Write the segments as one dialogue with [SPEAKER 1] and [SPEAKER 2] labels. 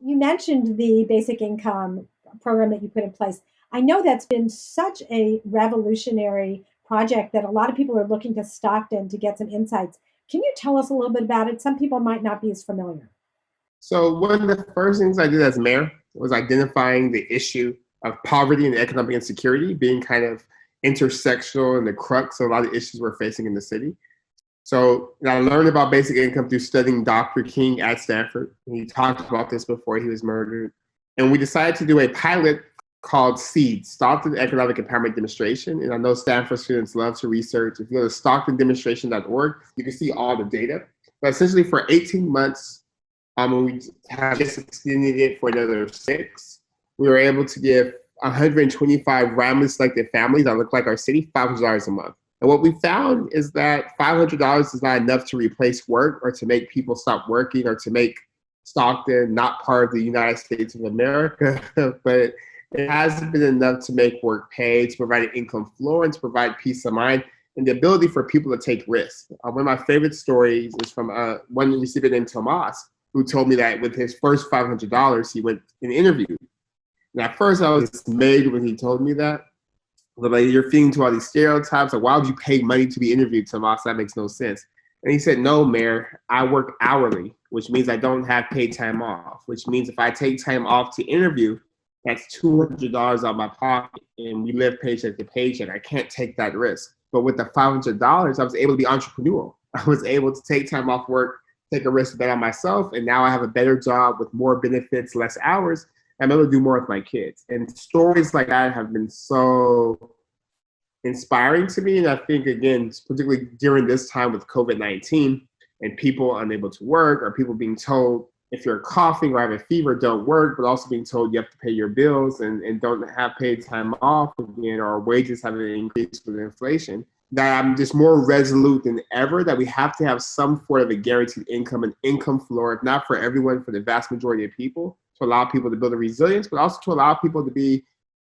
[SPEAKER 1] You mentioned the basic income program that you put in place. I know that's been such a revolutionary project that a lot of people are looking to Stockton to get some insights. Can you tell us a little bit about it? Some people might not be as familiar.
[SPEAKER 2] So one of the first things I did as mayor was identifying the issue of poverty and economic insecurity being kind of intersectional and the crux of a lot of issues we're facing in the city. So I learned about basic income through studying Dr. King at Stanford. He talked about this before he was murdered. And we decided to do a pilot called SEED, Stockton Economic Empowerment Demonstration. And I know Stanford students love to research. If you go to stocktondemonstration.org, you can see all the data. But essentially for 18 months, we have just extended it for another 6. We were able to give 125 randomly selected families that look like our city $500 a month. And what we found is that $500 is not enough to replace work or to make people stop working or to make Stockton not part of the United States of America, but it hasn't been enough to make work pay, to provide an income floor, and to provide peace of mind and the ability for people to take risks. One of my favorite stories is from one recipient named Tomas, who told me that with his first $500, he went and interviewed. And at first I was dismayed when he told me that. Like, you're feeding to all these stereotypes. Like, why would you pay money to be interviewed, Tomas? That makes no sense. And he said, no, Mayor, I work hourly, which means I don't have paid time off, which means if I take time off to interview, that's $200 out of my pocket, and we live paycheck to paycheck. I can't take that risk. But with the $500, I was able to be entrepreneurial. I was able to take time off work, take a risk bet on myself, and now I have a better job with more benefits, less hours. I'm able to do more with my kids. And stories like that have been so inspiring to me. And I think, again, particularly during this time with COVID-19 and people unable to work or people being told, if you're coughing or have a fever, don't work, but also being told you have to pay your bills and don't have paid time off again, or wages have increased with inflation, that I'm just more resolute than ever that we have to have some sort of a guaranteed income, an income floor, if not for everyone, for the vast majority of people, to allow people to build a resilience, but also to allow people to be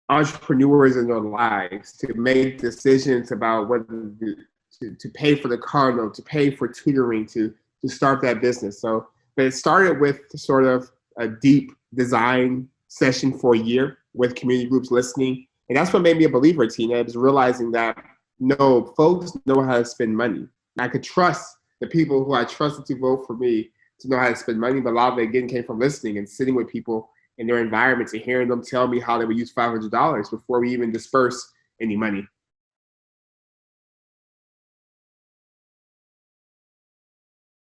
[SPEAKER 2] entrepreneurs in their lives, to make decisions about whether to pay for the car note, to pay for tutoring, to start that business. So, but it started with sort of a deep design session for a year with community groups listening. And that's what made me a believer, Tina. It was realizing that, no, folks know how to spend money. I could trust the people who I trusted to vote for me to know how to spend money, but a lot of it, again, came from listening and sitting with people in their environments and hearing them tell me how they would use $500 before we even disperse any money.